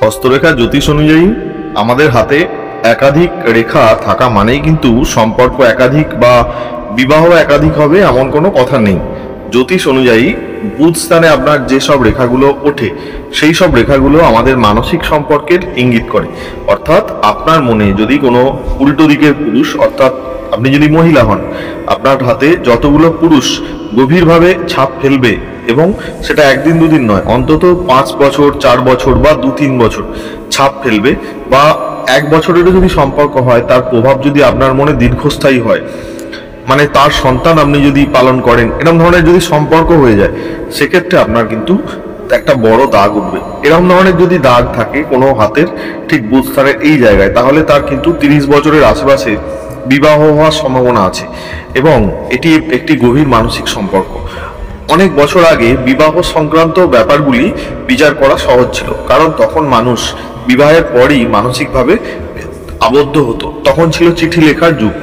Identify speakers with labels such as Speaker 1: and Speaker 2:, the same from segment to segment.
Speaker 1: হস্তরেখা জ্যোতিষ অনুযায়ী আমাদের হাতে একাধিক রেখা থাকা মানেই কিন্তু সম্পর্ক একাধিক বা বিবাহ একাধিক হবে এমন কোনো কথা নেই। জ্যোতিষ অনুযায়ী বুধ স্থানে আপনার যেসব রেখাগুলো ওঠে সেই সব রেখাগুলো আমাদের মানসিক সম্পর্কের ইঙ্গিত করে। অর্থাৎ আপনার মনে যদি কোনো উল্টো দিকের পুরুষ, অর্থাৎ আপনি যদি মহিলা হন, আপনার হাতে যতগুলো পুরুষ গভীরভাবে ছাপ ফেলবে, এবং সেটা একদিন দুদিন নয়, অন্তত 5 বছর 4 বছর বা 2-3 বছর ছাপ ফেলবে, বা 1 বছরেরও যদি সম্পর্ক হয় তার প্রভাব যদি আপনার মনে দীর্ঘস্থায়ী হয়, মানে তার সন্তান আপনি যদি পালন করেন, এরকম ধরনের যদি সম্পর্ক হয়ে যায়, সেক্ষেত্রে আপনার কিন্তু একটা বড় দাগ উঠবে। এরকম ধরনের যদি দাগ থাকে কোনো হাতের ঠিক বুধ স্থানের এই জায়গায়, তাহলে তার কিন্তু 30 বছরের আশেপাশে বিবাহ হওয়ার সম্ভাবনা আছে, এবং এটি একটি গভীর মানসিক সম্পর্ক। অনেক বছর আগে বিবাহ সংক্রান্ত ব্যাপারগুলি বিচার করা সহজ ছিল, কারণ তখন মানুষ বিবাহের পরই মানসিকভাবে আবদ্ধ হতো। তখন ছিল চিঠি লেখার যুগ।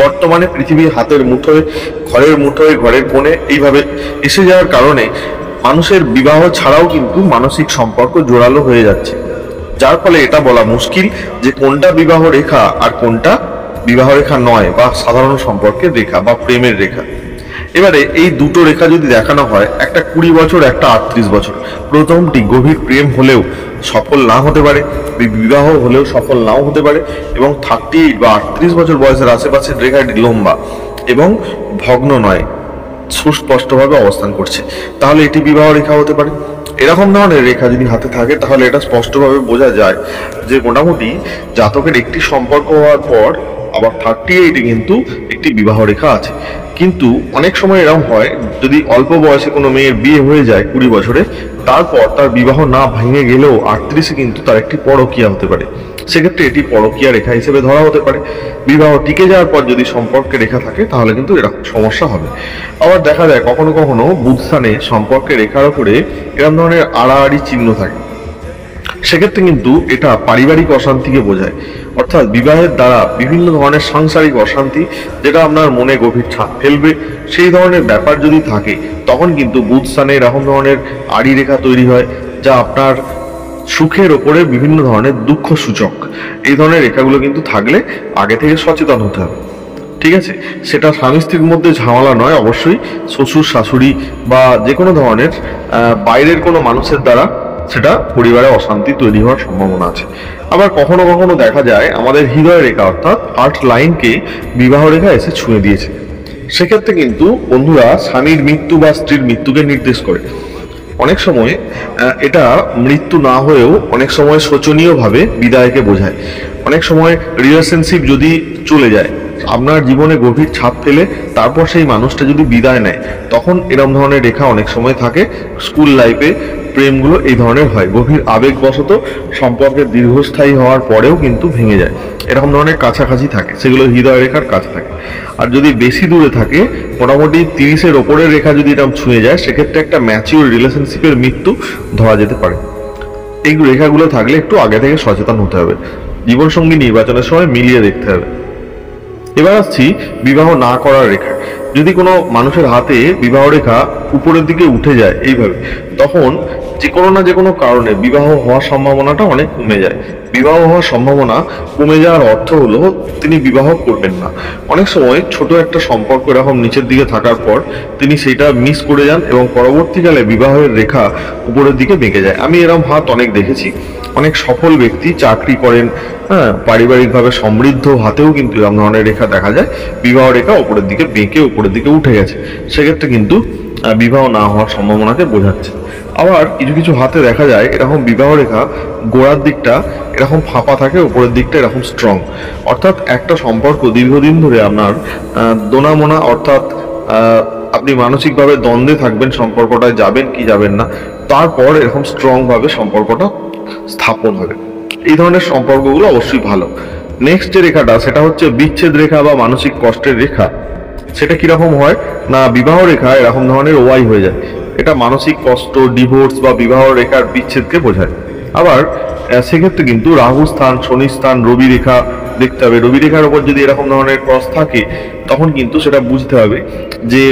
Speaker 1: বর্তমানে পৃথিবীর হাতের মুঠোয়, ঘরের মুঠোয়, ঘরের কোণে এইভাবে এসে যাওয়ার কারণে মানুষের বিবাহ ছাড়াও কিন্তু মানসিক সম্পর্ক জোরালো হয়ে যাচ্ছে, যার ফলে এটা বলা মুশকিল যে কোনটা বিবাহ রেখা আর কোনটা বিবাহ রেখা নয়, বা সাধারণ সম্পর্কের রেখা বা প্রেমের রেখা। এবারে এই দুটো রেখা যদি দেখানো হয়, একটা 20 বছর, একটা 38 বছর, প্রথমটি গভীর প্রেম হলেও সফল না হতে পারে, বিবাহ হলেও সফল নাও হতে পারে, এবং 38 বা 38 বছর বয়সের আশেপাশের রেখাটি লম্বা এবং ভগ্ন নয়, সুস্পষ্টভাবে অবস্থান করছে, তাহলে এটি বিবাহ রেখা হতে পারে। এরকম ধরনের রেখা যদি হাতে থাকে তাহলে এটা স্পষ্টভাবে বোঝা যায় যে মোটামুটি জাতকের একটি সম্পর্ক হওয়ার পর আবার 38 কিন্তু একটি বিবাহ রেখা আছে। কিন্তু অনেক সময় এরকম হয়, যদি অল্প বয়সে কোনো মেয়ের বিয়ে হয়ে যায় 20 বছরে, তারপর তার বিবাহ না ভেঙে গেলেও 38-এ কিন্তু তার একটি পরকীয়া হতে পারে। সেক্ষেত্রে এটি পরকীয়া রেখা হিসেবে ধরা হতে পারে। বিবাহ টিকে যাওয়ার পর যদি সম্পর্কে রেখা থাকে তাহলে কিন্তু এরকম সমস্যা হবে। আবার দেখা যায় কখনো কখনো বুধ স্থানে সম্পর্কে রেখার উপরে এরকম ধরনের আড়াআড়ি চিহ্ন থাকে, সেক্ষেত্রে কিন্তু এটা পারিবারিক অশান্তিকে বোঝায়। অর্থাৎ বিবাহের দ্বারা বিভিন্ন ধরনের সাংসারিক অশান্তি, যেটা আপনার মনে গভীর ছাপ ফেলবে, সেই ধরনের ব্যাপার যদি থাকে, তখন কিন্তু বুধ স্থানে এরকম ধরনের আড়ি রেখা তৈরি হয়, যা আপনার সুখের ওপরে বিভিন্ন ধরনের দুঃখ সূচক। এই ধরনের রেখাগুলো কিন্তু থাকলে আগে থেকে সচেতন হতে হবে, ঠিক আছে? সেটা স্বামী স্ত্রীর মধ্যে ঝামেলা নয়, অবশ্যই শ্বশুর শাশুড়ি বা যে কোনো ধরনের বাইরের কোনো মানুষের দ্বারা সেটা পরিবারে অশান্তি তৈরি হওয়ার সম্ভাবনা আছে। আবার কখনো কখনো দেখা যায় আমাদের হৃদয় রেখা, অর্থাৎ হার্ট লাইনকে বিবাহ রেখা এসে ছুঁয়ে দিয়েছে। সেক্ষেত্রে কিন্তু বন্ধুরা স্বামীর মৃত্যু বা স্ত্রীর মৃত্যুকে নির্দেশ করে। অনেক সময় এটা মৃত্যু না হয়েও অনেক সময় শোচনীয়ভাবে বিদায়কে বোঝায়। অনেক সময় রিলেশনশিপ যদি চলে যায়, আপনার জীবনে গভীর ছাপ ফেলে তারপর সেই মানুষটা যদি বিদায় নেয়, তখন এরকম ধরনের রেখা অনেক সময় থাকে। স্কুল লাইফে প্রেমগুলো এই ধরনের হয়, গভীর আবেগবশত সম্পর্কের দীর্ঘস্থায়ী হওয়ার পরেও কিন্তু ভেঙে যায়। এরকম ধরনের কাছাকাছি থাকে, সেগুলো হৃদয় রেখার কাছে থাকে। আর যদি বেশি দূরে থাকে, মোটামুটি 30-এর ওপরের রেখা যদি এরকম ছুঁয়ে যায়, সেক্ষেত্রে একটা ম্যাচিউর রিলেশনশিপের মৃত্যু ধরা যেতে পারে। এই রেখাগুলো থাকলে একটু আগে থেকে সচেতন হতে হবে, জীবনসঙ্গী নির্বাচনের সময় মিলিয়ে দেখতে হবে। এবার আসছি বিবাহ না করার রেখা। যদি কোনো মানুষের হাতে বিবাহ রেখা উপরের দিকে উঠে যায় এইভাবে, তখন যে কোনো না যে কোনো কারণে বিবাহ হওয়ার সম্ভাবনাটা অনেক কমে যায়। বিবাহ হওয়ার সম্ভাবনা কমে যাওয়ার অর্থ হলো তিনি বিবাহ করবেন না। অনেক সময় ছোট একটা সম্পর্ক এরকম নিচের দিকে থাকার পর তিনি সেটা মিস করে যান, এবং পরবর্তীকালে বিবাহের রেখা উপরের দিকে বেঁকে যায়। আমি এরকম হাত অনেক দেখেছি। অনেক সফল ব্যক্তি চাকরি করেন, পারিবারিকভাবে সমৃদ্ধ, হাতেও কিন্তু এরকম ধরনের রেখা দেখা যায়, বিবাহ রেখা উপরের দিকে বেঁকে উপরের দিকে উঠে গেছে। সেক্ষেত্রে কিন্তু বিবাহ না হওয়ার সম্ভাবনাকে বোঝাচ্ছে। আবার কিছু কিছু হাতে দেখা যায় এরকম বিবাহ রেখা গোড়ার দিকটা এরকম ফাঁপা থাকে, উপরের দিকটা এরকম স্ট্রং। অর্থাৎ একটা সম্পর্ক দীর্ঘদিন ধরে আপনার দোনামোনা, অর্থাৎ আপনি মানসিকভাবে দ্বন্দ্বে থাকবেন, সম্পর্কটায় যাবেন কি যাবেন না, তারপর এরকম স্ট্রং ভাবে সম্পর্কটা স্থাপন হবে। এই ধরনের সম্পর্কগুলো অবশ্যই ভালো। নেক্সট যে রেখাটা, সেটা হচ্ছে বিচ্ছেদ রেখা বা মানসিক কষ্টের রেখা। সেটা কিরকম হয় না, বিবাহ রেখা এরকম ধরনের ওয়াই হয়ে যায়। এটা মানসিক কষ্ট, ডিভোর্স বা বিবাহ রেখার বিচ্ছেদকে বোঝায়। আবার সেক্ষেত্রে কিন্তু রাহু স্থান, শনি স্থান, রবি রেখা দেখতে হবে। রবি রেখার উপর যদি এরকম ধরনের ক্রস থাকে, তখন কিন্তু সেটা বুঝতে হবে যে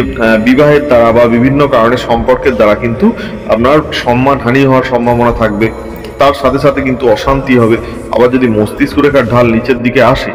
Speaker 1: বিবাহের দ্বারা বা বিভিন্ন কারণে সম্পর্কের দ্বারা কিন্তু আপনার সম্মানহানি হওয়ার সম্ভাবনা থাকবে। তার সাথে সাথে কিন্তু অশান্তি হবে। আবার যদি মস্তিষ্ক রেখার ঢাল নিচের দিকে আসে